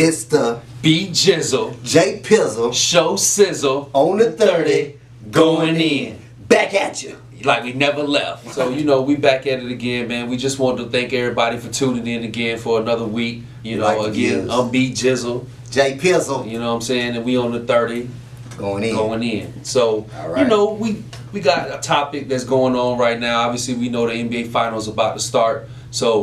It's the B Jizzle, J Pizzle, Show Sizzle, on the 30, going in. back at you. Like we never left. So, we back at it again, man. We just wanted to thank everybody for tuning in again for another week. Again, I'm B Jizzle. J Pizzle. You know what I'm saying? And we on the 30. Going in. So, right. we got a topic that's going on right now. Obviously, we know the NBA Finals about to start. So,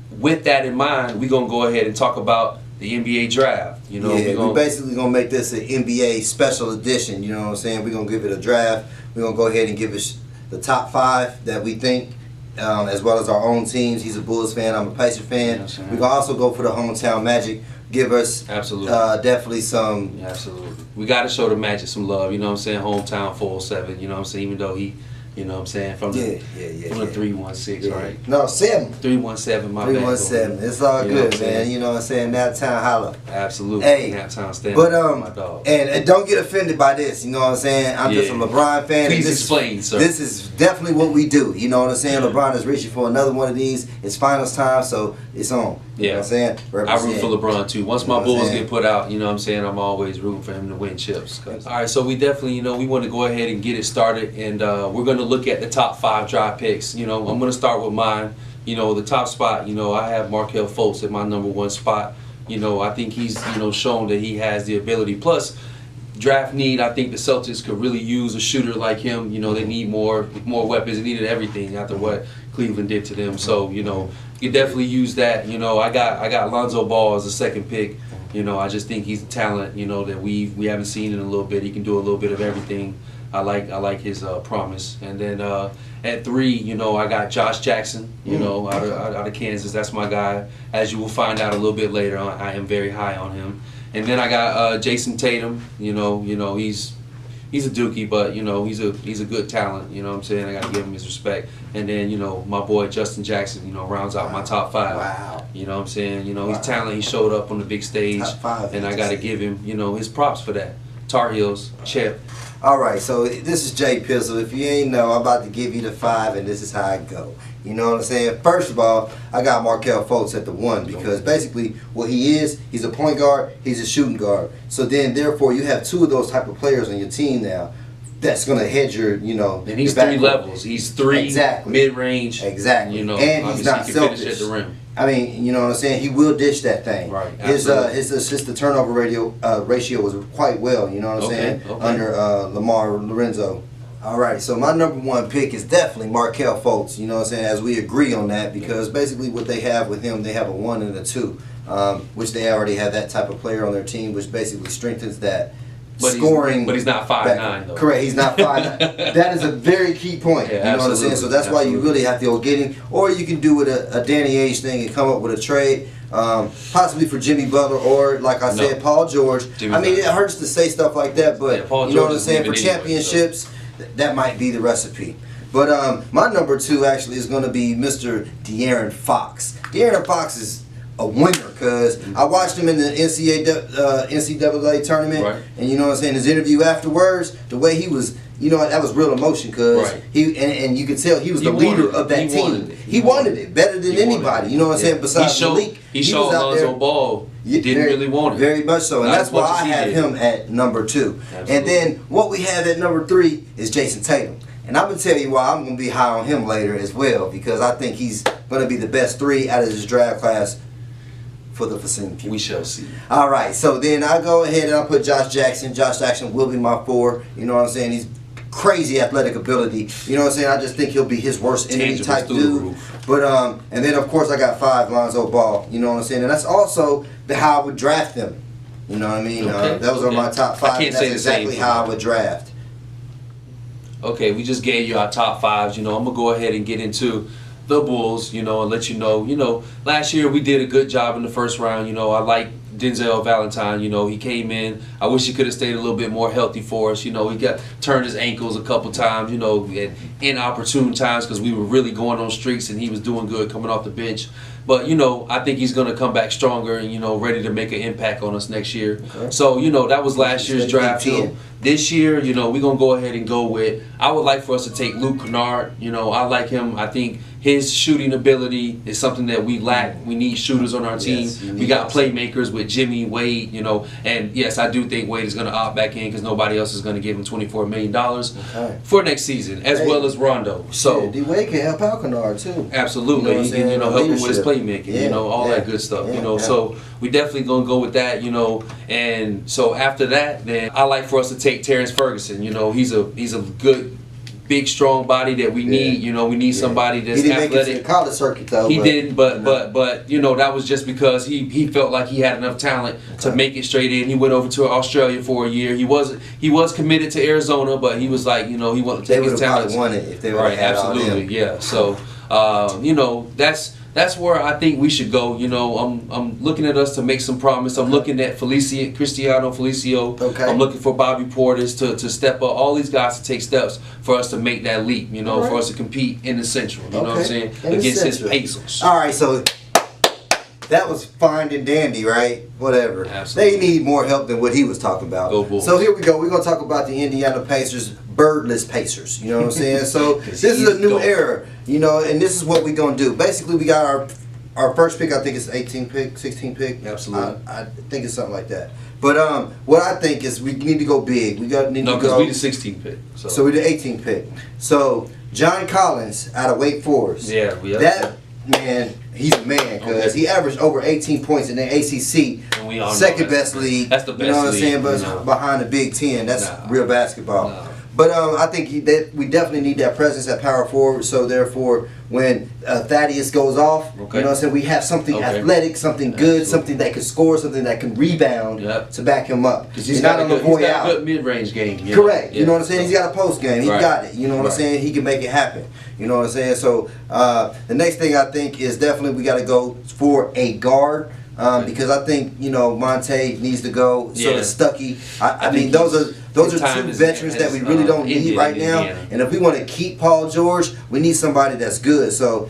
with that in mind, we're going to go ahead and talk about the NBA draft. We're basically going to make this an NBA special edition. You know what I'm saying? We're going to give it a draft. We're going to go ahead and give it the top 5 that we think, as well as our own teams. He's a Bulls fan. I'm a Pacers fan. Yes, we're going to also go for the hometown Magic. Give us definitely some. Absolutely. We got to show the Magic some love. You know what I'm saying? Hometown 407. You know what I'm saying? Even though he, from the 316, right? No, 7. 317, my 317. It's all good, man. You know what I'm saying? Nap Town holla. Absolutely. Hey, Nap Town stand. But my dog. And don't get offended by this. You know what I'm saying? I'm just a LeBron fan. Please explain, sir. This is definitely what we do. You know what I'm saying? LeBron is reaching for another one of these. It's finals time, so it's on. You know what I'm saying? I root for LeBron too. Once my Bulls get put out, you know what I'm saying, I'm always rooting for him to win chips. Alright, so we definitely, we want to go ahead and get it started, and we're going to look at the top 5 draft picks. I'm going to start with mine. The top spot, I have Markelle Fultz at my number 1 spot. I think he's, shown that he has the ability. Plus, draft need, I think the Celtics could really use a shooter like him. They need more weapons. They needed everything after what Cleveland did to them. So, you definitely use that. I got Lonzo Ball as the 2nd pick. I just think he's a talent, that we haven't seen in a little bit. He can do a little bit of everything. I like his promise. And then at 3, I got Josh Jackson, out of Kansas. That's my guy. As you will find out a little bit later, I am very high on him. And then I got Jason Tatum. He's a dookie, but he's a good talent. You know what I'm saying? I got to give him his respect. And then my boy Justin Jackson, rounds out my top 5. Wow. You know what I'm saying? He's talent. He showed up on the big stage, top 5, and I got to give him his props for that. Tar Heels, Chip. All right, so this is J Pizzle. If you ain't know, I'm about to give you the 5, and this is how I go. You know what I'm saying? First of all, I got Markelle Fultz at the 1 because basically what he is, he's a point guard, he's a shooting guard. So then, therefore, you have 2 of those type of players on your team now. That's going to hedge your, And he's 3 levels. He's 3 mid-range. Exactly. And he's not selfish. At the rim. I mean, you know what I'm saying? He will dish that thing. Right. His assist to turnover ratio was quite well, you know what I'm saying? Under Lamar Lorenzo. All right, so my number 1 pick is definitely Markelle Fultz, you know what I'm saying, as we agree on that, because basically what they have with him, they have a 1 and a 2, which they already have that type of player on their team, which basically strengthens that scoring. But he's not 5'9", though. Correct, he's not 5'9". That is a very key point, you know what I'm saying? So that's why you really have to go get him, or you can do it a Danny Ainge thing and come up with a trade. Possibly for Jimmy Butler or, like I said, Paul George. It hurts to say stuff like that, but you know what I'm saying? For championships, that might be the recipe. But my number 2 actually is going to be Mr. De'Aaron Fox. De'Aaron Fox is a winner because I watched him in the NCAA tournament, and you know what I'm saying, his interview afterwards, the way he was, that was real emotion because he and you could tell he was the leader of that team. He wanted it better than anybody, you know what I'm saying, besides Malik. He showed Lonzo Ball. He didn't really want it. Very much so, and that's why I have him at number 2. Absolutely. And then what we have at number 3 is Jason Tatum. And I'm going to tell you why I'm going to be high on him later as well, because I think he's going to be the best 3 out of this draft class for the vicinity. We shall see. All right, so then I go ahead and I put Josh Jackson. Josh Jackson will be my 4. You know what I'm saying? He's crazy athletic ability. You know what I'm saying? I just think he'll be his worst enemy type dude. But and then of course I got 5 Lonzo Ball. You know what I'm saying? And that's also how I would draft them. You know what I mean? Those are my top 5. I can't say exactly how I would draft. Okay, we just gave you our top 5s. I'm gonna go ahead and get into the Bulls, and let you know. Last year we did a good job in the first round. I like Denzel Valentine. He came in. I wish he could have stayed a little bit more healthy for us. He turned his ankles a couple times. At inopportune times because we were really going on streaks and he was doing good coming off the bench. But I think he's gonna come back stronger and ready to make an impact on us next year. Okay. So that was last year's draft. This year, you know, we're going to go ahead and go with, I would like for us to take Luke Kennard. You know, I like him. I think his shooting ability is something that we lack. We need shooters on our team. We got playmakers with Jimmy, Wade, you know. And, yes, I do think Wade is going to opt back in because nobody else is going to give him $24 million for next season, as well as Rondo. So D-Wade can help out Kennard, too. Absolutely. He can, help him with his playmaking, you know, all that good stuff, you know. So we definitely going to go with that, you know. And so after that, then I like for us to take Terrence Ferguson. You know, he's a good, big, strong body that we need. You know, we need somebody that's athletic. He didn't make it to the college circuit though. He didn't, but you know, that was just because he felt like he had enough talent to make it straight in. He went over to Australia for a year. He was committed to Arizona, but he was like, you know, he wanted to take his talents. They would have probably won it if they would have had absolutely, all him. yeah. So you know, that's where I think we should go. You know, I'm looking at us to make some promise. I'm looking at Cristiano Felicio. I'm looking for Bobby Portis to step up. All these guys to take steps for us to make that leap. You know, for us to compete in the Central. You know what I'm saying? Against his Pacers. All right, so that was fine and dandy, right? Whatever. Absolutely. They need more help than what he was talking about. Go Bulls. So here we go. We're gonna talk about the Indiana Pacers, birdless Pacers. You know what I'm saying? So this is a new era. You know, and this is what we're going to do. Basically, we got our first pick, I think it's 18 pick, 16 pick. Absolutely. I think it's something like that. But what I think is we need to go big. We got need to go. No, because we the 16 pick. So we the 18 pick. So John Collins out of Wake Forest. Yeah, that man, he's a man because he averaged over 18 points in the ACC, second best league. That's the best league. You know what I'm saying? But behind the Big Ten, that's real basketball. But I think we definitely need that presence at power forward. So therefore, when Thaddeus goes off, you know what I'm saying, we have something athletic, something good, something that can score, something that can rebound to back him up. Because he's not on the boy out. He's got a good mid-range game. Correct. You know what I'm saying? He's got a post game. He got it. You know what I'm saying? He can make it happen. You know what I'm saying? So the next thing I think is definitely we got to go for a guard. Because I think, you know, Monte needs to go. So does Stuckey. I mean, those are two veterans that we really don't need right now. And if we want to keep Paul George, we need somebody that's good. So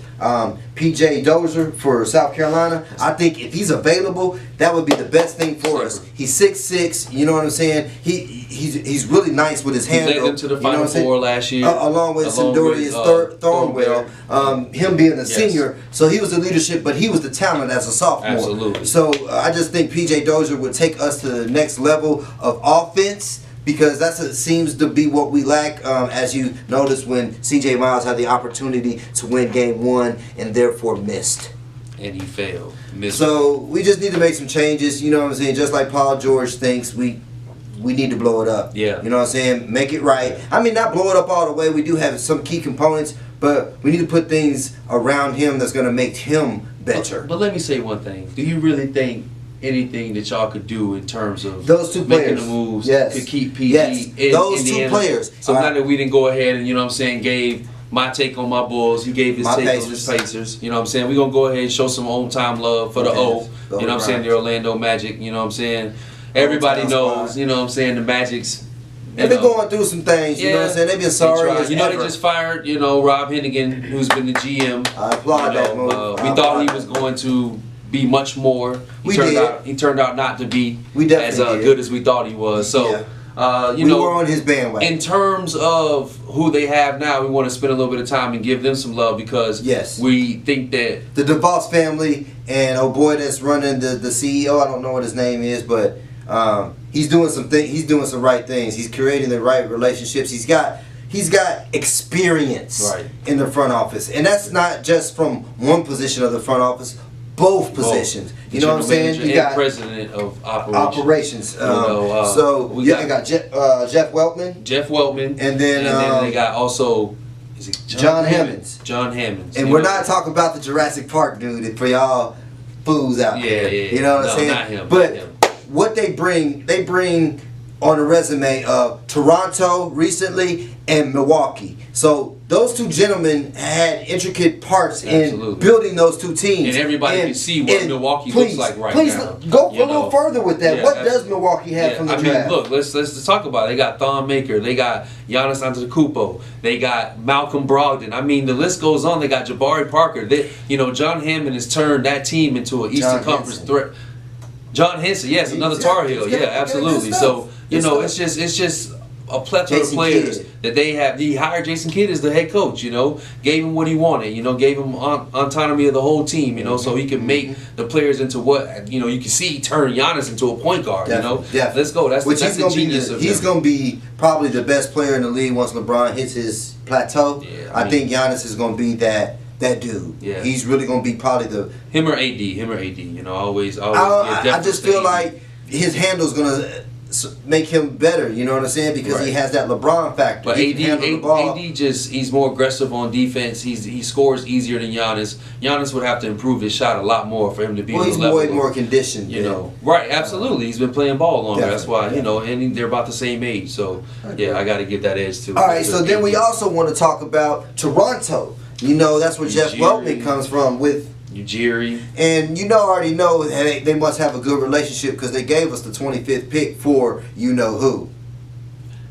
P.J. Dozier for South Carolina, I think if he's available, that would be the best thing for us. He's 6'6", you know what I'm saying? He's really nice with his handle. He led them to the Final Four last year. Along with Sindorius Thornwell, him being a senior. So he was the leadership, but he was the talent as a sophomore. Absolutely. So I just think P.J. Dozier would take us to the next level of offense. Because seems to be what we lack, as you noticed when C.J. Miles had the opportunity to win Game 1 and therefore missed. And he failed. So we just need to make some changes, you know what I'm saying? Just like Paul George thinks, we need to blow it up. Yeah. You know what I'm saying? Make it right. I mean, not blow it up all the way. We do have some key components, but we need to put things around him that's going to make him better. But let me say one thing. Do you really think anything that y'all could do in terms of those two making players, the moves to keep PG in those Indiana? 2 players. So now that we didn't go ahead and, you know what I'm saying, gave my take on my Bulls, he gave his take on his Pacers. You know what I'm saying? We're going to go ahead and show some old time love for the O. You know what I'm saying? The Orlando Magic. You know what I'm saying? Everybody knows, you know what I'm saying, the Magic's. They've been going through some things, you know what I'm saying? They've been sorry. You know, they just fired, you know, Rob Hennigan, who's been the GM. I applaud that move. We thought he was going to be much more. He turned out not to be as good as we thought he was. So, you know, we were on his bandwagon. In terms of who they have now, we want to spend a little bit of time and give them some love because we think that the DeVos family and boy that's running the CEO, I don't know what his name is, but he's doing some right things. He's creating the right relationships. He's got experience in the front office, and that's not just from one position of the front office. Both positions. You know what I'm saying? You got president of operations. So we got Jeff Weltman. Jeff Weltman. And then they got also John Hammonds. John Hammonds. And we're not talking about the Jurassic Park dude for y'all fools out there. You know what I'm saying? Not him. But what they bring on a resume of Toronto recently and Milwaukee. So those two gentlemen had intricate parts in building those two teams. And everybody can see what Milwaukee looks like right now. Please go a little further with that. What does Milwaukee have from the draft? Look, let's talk about it. They got Thon Maker. They got Giannis Antetokounmpo. They got Malcolm Brogdon. I mean, the list goes on. They got Jabari Parker. John Hammond has turned that team into an Eastern Conference threat. John Henson, yes, another Tar Heel. Yeah, absolutely. So, it's just a plethora of players that they have. He hired Jason Kidd as the head coach, you know, gave him what he wanted, you know, gave him autonomy of the whole team, you know, so he can make the players into what, you know, you can see turn Giannis into a point guard, you know. Let's go. That's the genius of him. He's going to be probably the best player in the league once LeBron hits his plateau. Yeah, I think Giannis is going to be that dude. Yeah. He's really going to be probably the him or AD, you know, always I just feel like his handle's going to make him better, you know what I'm saying? Because he has that LeBron factor. But AD just, he's more aggressive on defense. He scores easier than Giannis. Giannis would have to improve his shot a lot more for him to be on the level. He's way more conditioned, you know. Right, absolutely. He's been playing ball longer. That's why, you know, and they're about the same age. So, yeah, I got to give that edge too. All right, so then we also want to talk about Toronto. You know, that's where Jeff Weltman comes from with Ujiri. And you already know they must have a good relationship because they gave us the 25th pick for you know who.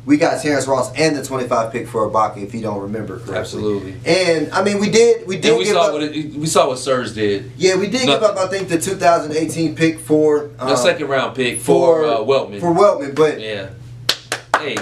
We got Terrence Ross and the 25th pick for Ibaka, if you don't remember correctly. Absolutely. And I mean, we did we saw what Serge did. Yeah, we did give up, I think, the 2018 pick for the second round pick for Weltman. For Weltman, but yeah, hey.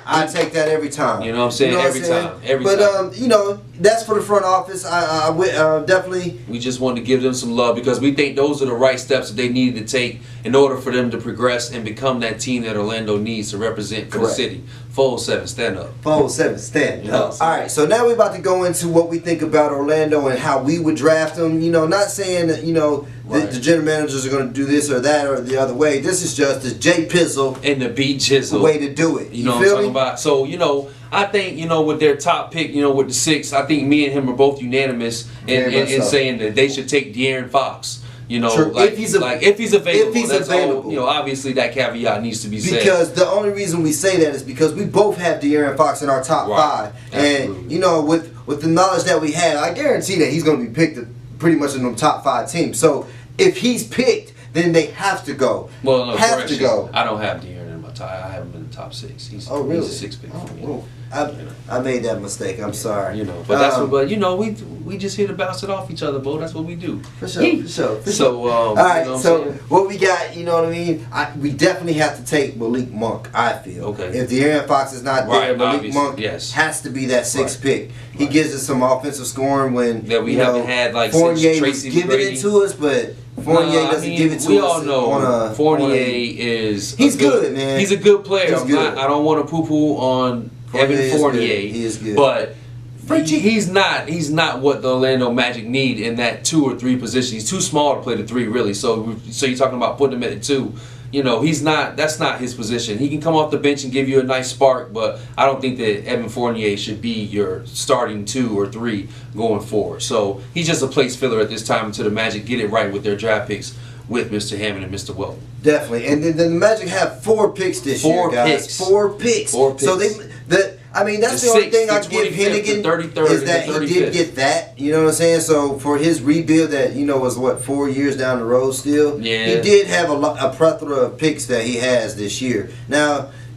I take that every time. You know what I'm saying? Every time. But you know, that's for the front office. I definitely. We just wanted to give them some love because we think those are the right steps that they needed to take in order for them to progress and become that team that Orlando needs to represent for the city. 407, stand up. 407, stand up. All right, so now we're about to go into what we think about Orlando and how we would draft them. You know, not saying that, you know, the general managers are going to do this or that or the other way. This is just the J Pizzle and the B Jizzle way to do it. You know what I'm talking about? So, you know, I think, you know, with their top pick, you know, with the 6, I think me and him are both unanimous in saying that they should take De'Aaron Fox. You know, like if he's available. You know, obviously that caveat needs to be said. Because the only reason we say that is because we both have De'Aaron Fox in our top 5. Absolutely. And, you know, with the knowledge that we have, I guarantee that he's going to be picked pretty much in the top 5 teams. So if he's picked, then they have to go. Well, no, have to go. I don't have De'Aaron in my top. I have him in the top 6. He's really? He's a 6 pick for me. I made that mistake. I'm sorry. You know, but that's what. But you know, we just here to bounce it off each other, Bo. That's what we do. For sure. So, all right. You know what we got? You know what I mean? We definitely have to take Malik Monk. I feel. Okay. If De'Aaron Fox is not there, Malik Monk has to be that 6th pick. He gives us some offensive scoring when we haven't had like Fournier was giving it to us, but Fournier doesn't give it to us. We all know Fournier is. He's good, man. He's a good player. I don't want to poo-poo on Evan Fournier. He is good. But he's not what the Orlando Magic need in that 2 or 3 position. He's too small to play the 3, really. So you're talking about putting him at the 2. You know, that's not his position. He can come off the bench and give you a nice spark, but I don't think that Evan Fournier should be your starting 2 or 3 going forward. So he's just a place filler at this time until the Magic get it right with their draft picks with Mr. Hammond and Mr. Welton. Definitely. And then the Magic have 4 picks this year, guys. 4 picks. 4 picks. So that's the only thing I give Hennigan is that he did get that. You know what I'm saying? So for his rebuild that, you know, was 4 years down the road still. Yeah. He did have a plethora of picks that he has this year.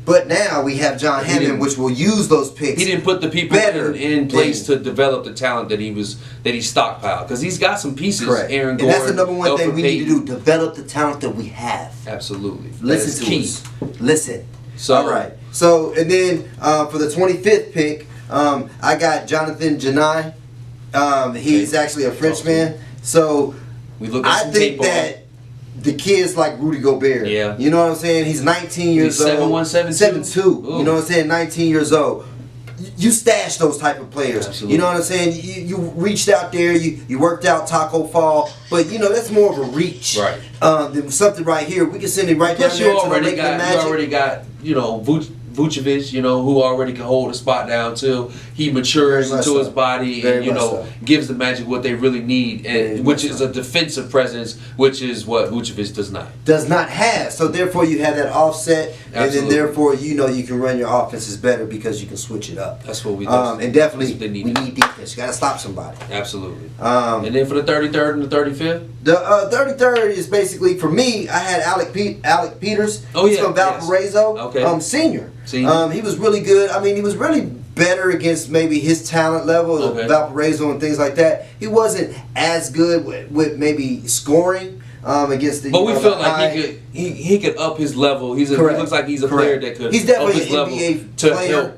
But now we have John Hammond, which will use those picks. He didn't put the people in place to develop the talent that he stockpiled, because he's got some pieces. Correct. Aaron Gordon, and that's the number one thing we need to do: develop the talent that we have. Absolutely. Listen to us. Listen. So, all right. So and then for the 25th pick, I got Jonathan Janai. He's actually a Frenchman. So I think that the kid's like Rudy Gobert. Yeah. You know what I'm saying? He's 19 years old. 7'1", 7'2". You know what I'm saying? 19 years old. You stash those type of players. Absolutely. You know what I'm saying? You reached out there. You worked out Taco Fall. But, you know, that's more of a reach. Right. Than something right here. We can send it right down there to the Magic. You already got, you know, Vucevic, you know, who already can hold a spot down till he matures into his body and, you know, gives the Magic what they really need, and which is a defensive presence, which is what Vucevic does not have. So therefore you have that offset, and then therefore, you know, you can run your offenses better because you can switch it up. That's what we do. And definitely we need defense. You got to stop somebody. Absolutely. And then for the 33rd and the 35th? The 33rd is basically, for me, I had Alec Peters. He's from Valparaiso. Okay. Senior. He was really good. I mean, he was really better against maybe his talent level of Valparaiso and things like that. He wasn't as good with maybe scoring, against the. But we feel like he could up his level. He looks like he's a player that could. He's definitely up his an level NBA to player. help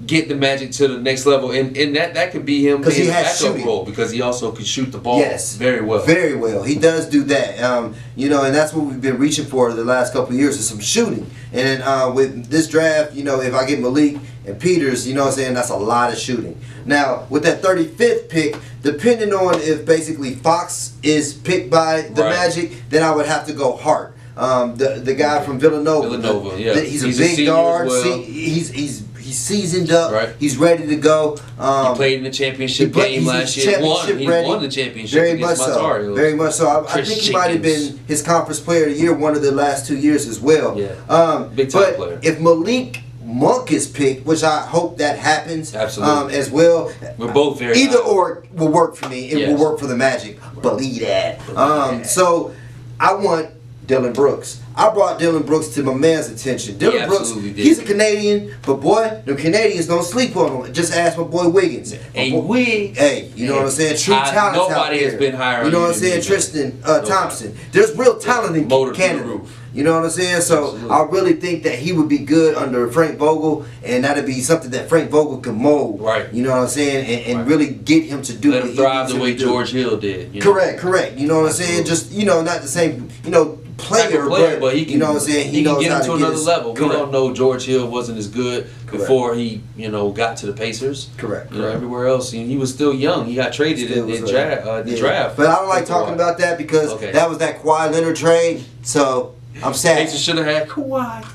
get the Magic to the next level, and that could be him in a backup role because he also could shoot the ball very well. Very well. He does do that. You know, and that's what we've been reaching for the last couple of years is some shooting. And with this draft, you know, if I get Malik and Peters, you know what I'm saying, that's a lot of shooting. Now, with that 35th pick, depending on if basically Fox is picked by the Magic, then I would have to go Hart. The guy from Villanova. He's a big guard. Well. He's seasoned up. Right. He's ready to go. He played in the championship game last year. He won the championship Very against much Montario. so. Very much so. I think he might have been his conference player of the year one of the last 2 years as well. Yeah. Big time player. If Malik Monk is picked, which I hope that happens as well. We're both very either or will work for me. It will work for the Magic. Believe that. So I want Dylan Brooks. I brought Dylan Brooks to my man's attention. Dylan Brooks, he's a Canadian, but boy, the Canadians don't sleep on him. Just ask my boy Wiggins. Hey, you know what I'm saying? True talent out there. Nobody has been higher. You know what I'm saying? Tristan Thompson. There's real talent in Canada. You know what I'm saying? So I really think that he would be good under Frank Vogel, and that'd be something that Frank Vogel can mold. Right. You know what I'm saying? And really get him to do Let him thrive the way George Hill did. You know? Correct. You know what I'm saying? Just, you know, not the same, you know, player, but he can, you know what I'm saying? He can get him to another level. Correct. We don't know George Hill wasn't as good before he, you know, got to the Pacers. Correct. You know, everywhere else, he was still young. He got traded in the draft. But I don't like talking about that because that was that Kawhi Leonard trade. So I'm sad. Pacers should have had Kawhi.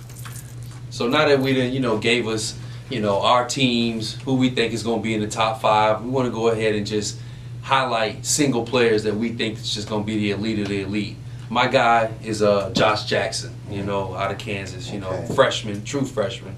So now that we done, you know, gave us, you know, our teams, who we think is going to be in the top 5, we want to go ahead and just highlight single players that we think is just going to be the elite of the elite. My guy is Josh Jackson, you know, out of Kansas, you know, freshman, true freshman,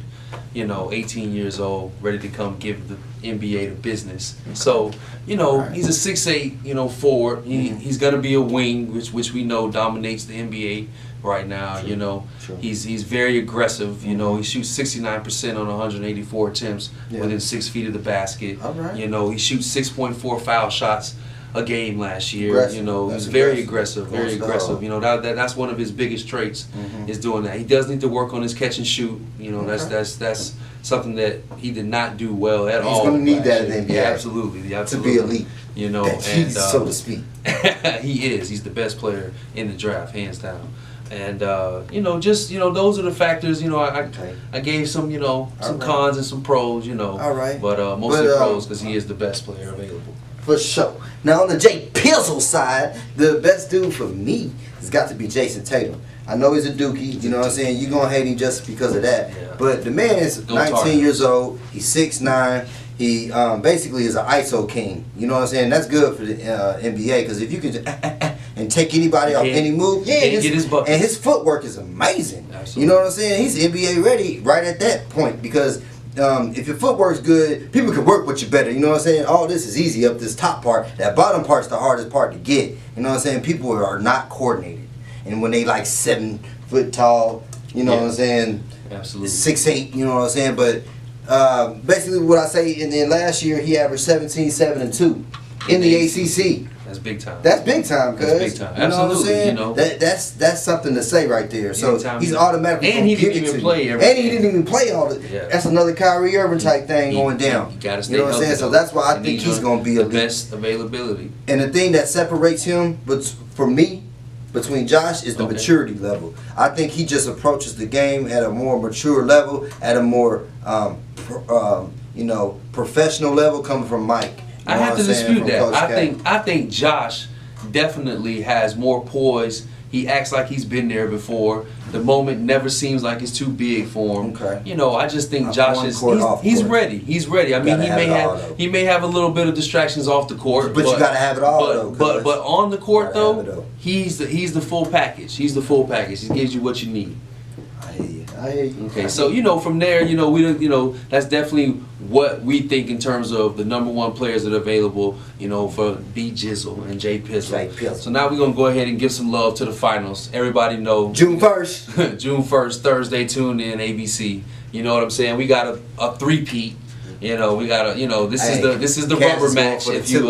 you know, 18 years old, ready to come give the NBA the business. So, you know, he's a 6'8", you know, forward. He's going to be a wing, which we know dominates the NBA right now, you know. He's very aggressive, you know. He shoots 69% on 184 attempts within 6 feet of the basket. You know, he shoots 6.4 foul shots a game last year. You know, he's very aggressive. You know, that's one of his biggest traits is doing that. He does need to work on his catch and shoot. You know, that's something that he did not do well at all. He's going to need that in the NBA. Absolutely. To be elite. You know, and so to speak. he is. He's the best player in the draft, hands down. And you know, just those are the factors. You know, I gave some some cons and some pros. You know, but mostly pros because he is the best player available. For sure. Now on the Jay Pizzle side, the best dude for me has got to be Jason Tatum. I know he's a dookie, you know what I'm saying? You're going to hate him just because of that. Yeah. But the man is 19 years old. He's 6'9". He basically is an ISO king. You know what I'm saying? That's good for the NBA because if you can and take anybody off any move, and his footwork is amazing. Absolutely. You know what I'm saying? He's NBA ready right at that point because if your footwork's good, people can work with you better. You know what I'm saying? All this is easy up this top part. That bottom part's the hardest part to get. You know what I'm saying? People are not coordinated. And when they like 7 foot tall, you know what I'm saying? Absolutely. 6'8", you know what I'm saying? But basically what I say, in the last year he averaged 17, 7, and 2 in the ACC. That's big time. That's big time, cuz. That's big time. Absolutely. You know what I'm saying? You know, that's something to say right there. So he's automatically and he didn't even play everything. And he didn't even play all the. Yeah. That's another Kyrie Irving type thing going down. You gotta stay You know what I'm saying? So that's why I think he's going to be the best availability. And the thing that separates him, for me, between Josh is the maturity level. I think he just approaches the game at a more mature level, at a more professional level, coming from Mike. I have to dispute that. I think Josh definitely has more poise. He acts like he's been there before. The moment never seems like it's too big for him. You know, I just think Josh he's ready. He's ready. I mean, he may have a little bit of distractions off the court, but you gotta have it all but on the court though, he's the full package. He's the full package. He gives you what you need. I hear you. Okay, so from there, that's definitely what we think in terms of the number 1 players that are available, for B Jizzle and Jay Pizzle. So now we're gonna go ahead and give some love to the finals. Everybody know June 1st. June 1st, Thursday. Tune in ABC. You know what I'm saying? We got a three-peat. You know, we gotta. You know, this is the rubber match. If you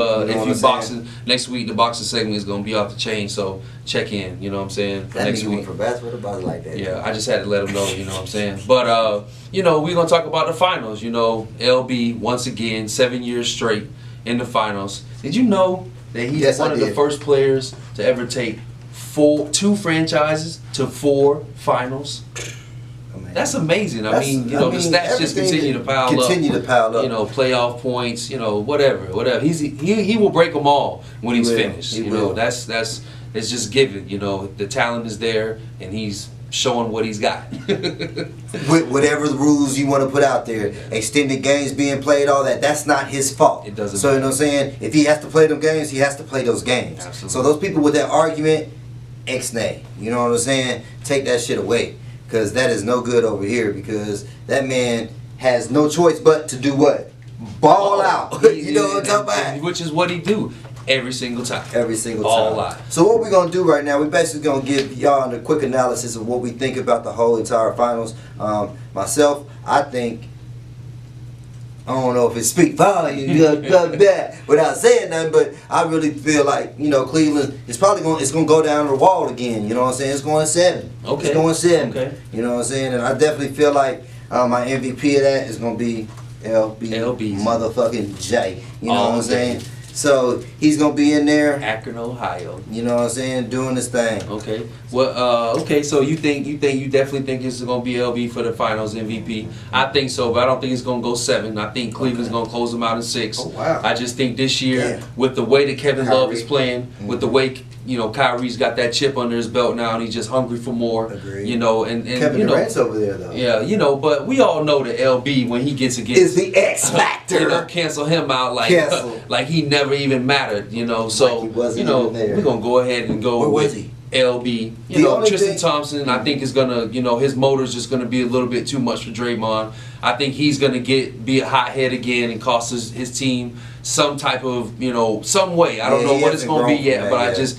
boxing next week, the boxing segment is gonna be off the chain. So check in. You know what I'm saying? For next week. For basketball, about like that. Yeah, I just had to let them know. You know what I'm saying? But you know, we're gonna talk about the finals. You know, LB once again, 7 years straight in the finals. Did you know that he's one of the first players to ever take 2 franchises to 4 finals? That's amazing. I mean, you know, the stats just continue to pile up. You know, playoff points. You know, whatever. He will break them all when he's finished. You know, that's it's just given. You know, the talent is there, and he's showing what he's got. With whatever the rules you want to put out there, extended games being played, all that, that's not his fault. It doesn't. So you know what I'm saying? If he has to play them games, he has to play those games. Absolutely. So those people with that argument, ex-nay. You know what I'm saying? Take that shit away. Because that is no good over here, because that man has no choice but to do what? Ball out. You know what I'm talking about? Which is what he do every single time. Every single time. Ball out. So what we're going to do right now, we're basically going to give y'all a quick analysis of what we think about the whole entire finals. Myself, I think, I don't know if it speaks volume without saying nothing, but I really feel like, you know, Cleveland is probably going to go down the wall again. You know what I'm saying? It's going 7. Okay. It's going 7. Okay. You know what I'm saying? And I definitely feel like my MVP of that is going to be LB motherfucking J. You know what I'm saying? So he's gonna be in there, Akron, Ohio. You know what I'm saying, doing this thing. Okay. Well, okay. So you definitely think it's gonna be LB for the Finals MVP? I think so, but I don't think it's gonna go 7. I think Cleveland's gonna close them out in 6. Oh wow. I just think this year, with the way that Kevin Love is playing, with the way Kyrie's got that chip under his belt now, and he's just hungry for more. Agreed. You know, and Kevin Durant's over there though. Yeah, but we all know that LB when he gets against is the X factor. Cancel him out like he never even mattered. You know, so like we're gonna go ahead and go with LB. Tristan Thompson, I think is gonna, his motor's just gonna be a little bit too much for Draymond. I think he's gonna be a hothead again and cost his team some type of, some way. I don't know what it's gonna be yet, but I just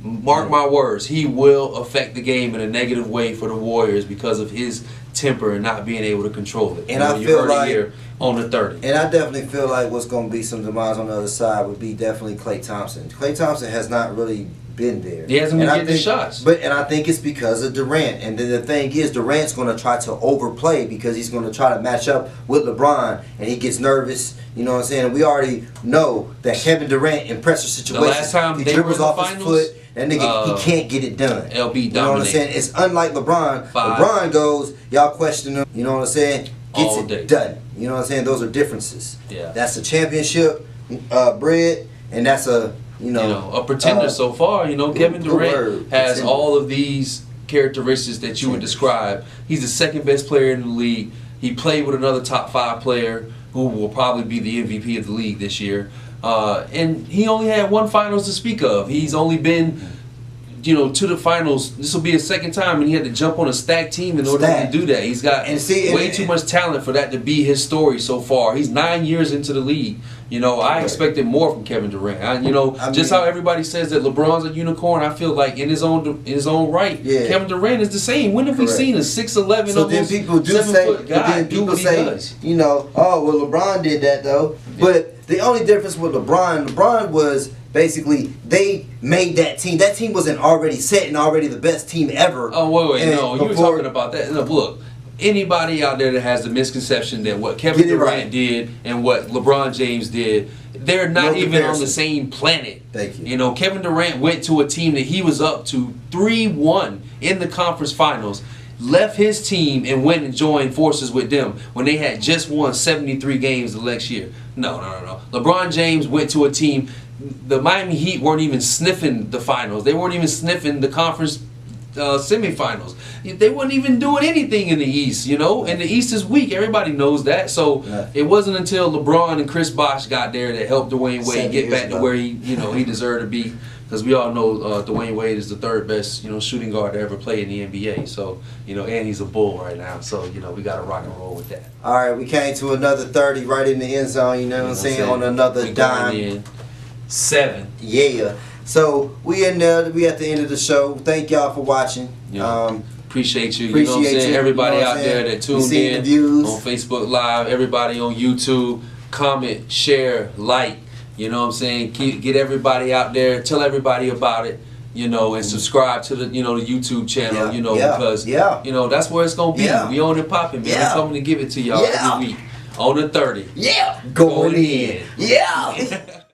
mark my words, he will affect the game in a negative way for the Warriors because of his temper and not being able to control it. And I feel like here on the 30. And I definitely feel like what's going to be some demise on the other side would be definitely Klay Thompson. Klay Thompson has not really been there. He hasn't been getting the shots. And I think it's because of Durant. And then the thing is, Durant's going to try to overplay because he's going to try to match up with LeBron, and he gets nervous. You know what I'm saying? And we already know that Kevin Durant in pressure situations, the last time he they dribbles were in the off finals, his foot. That nigga, he can't get it done. LB dominated. You know what I'm saying? It's unlike LeBron. 5. LeBron goes, y'all question him. You know what I'm saying? Gets all day. It done. You know what I'm saying? Those are differences. Yeah. That's a championship bread, and that's a a pretender so far. Kevin Durant has all of these characteristics that you would describe. He's the second best player in the league. He played with another top 5 player who will probably be the MVP of the league this year. And he only had 1 finals to speak of. He's only been, to the finals. This will be his 2nd time, and he had to jump on a stacked team in order to do that. He's got way too much talent for that to be his story so far. He's 9 years into the league. I expected more from Kevin Durant. Just how everybody says that LeBron's a unicorn, I feel like in his own right, Kevin Durant is the same. When have we seen a 6'11", so then people do say, guy people say, oh well, LeBron did that though. Yeah. But the only difference with LeBron was basically they made that team. That team wasn't already set and already the best team ever. Oh wait, no, you were talking about that. Look. Anybody out there that has the misconception that what Kevin Durant did and what LeBron James did, they're not even on the same planet. Thank you. Kevin Durant went to a team that he was up to 3-1 in the conference finals, left his team and went and joined forces with them when they had just won 73 games the next year. No. LeBron James went to a team, the Miami Heat weren't even sniffing the finals. They weren't even sniffing the conference semifinals. They weren't even doing anything in the East, and the East is weak. Everybody knows that. So it wasn't until LeBron and Chris Bosh got there that helped Dwayne Wade get back to where he deserved to be. Because we all know Dwayne Wade is the 3rd best, shooting guard to ever play in the NBA. So, and he's a Bull right now. So, we got to rock and roll with that. All right, we came to another 30 right in the end zone. You know what I'm saying? On another dime. 7. Yeah. So we in there. We at the end of the show. Thank y'all for watching. Appreciate you. You know what I'm saying? Everybody out there that tuned in on Facebook Live, everybody on YouTube, comment, share, like. You know what I'm saying? Get everybody out there. Tell everybody about it. You know, and subscribe to the the YouTube channel. You know, because you know that's where it's gonna be. We on it popping, man. We're coming to give it to y'all every week on the 30th. Going in.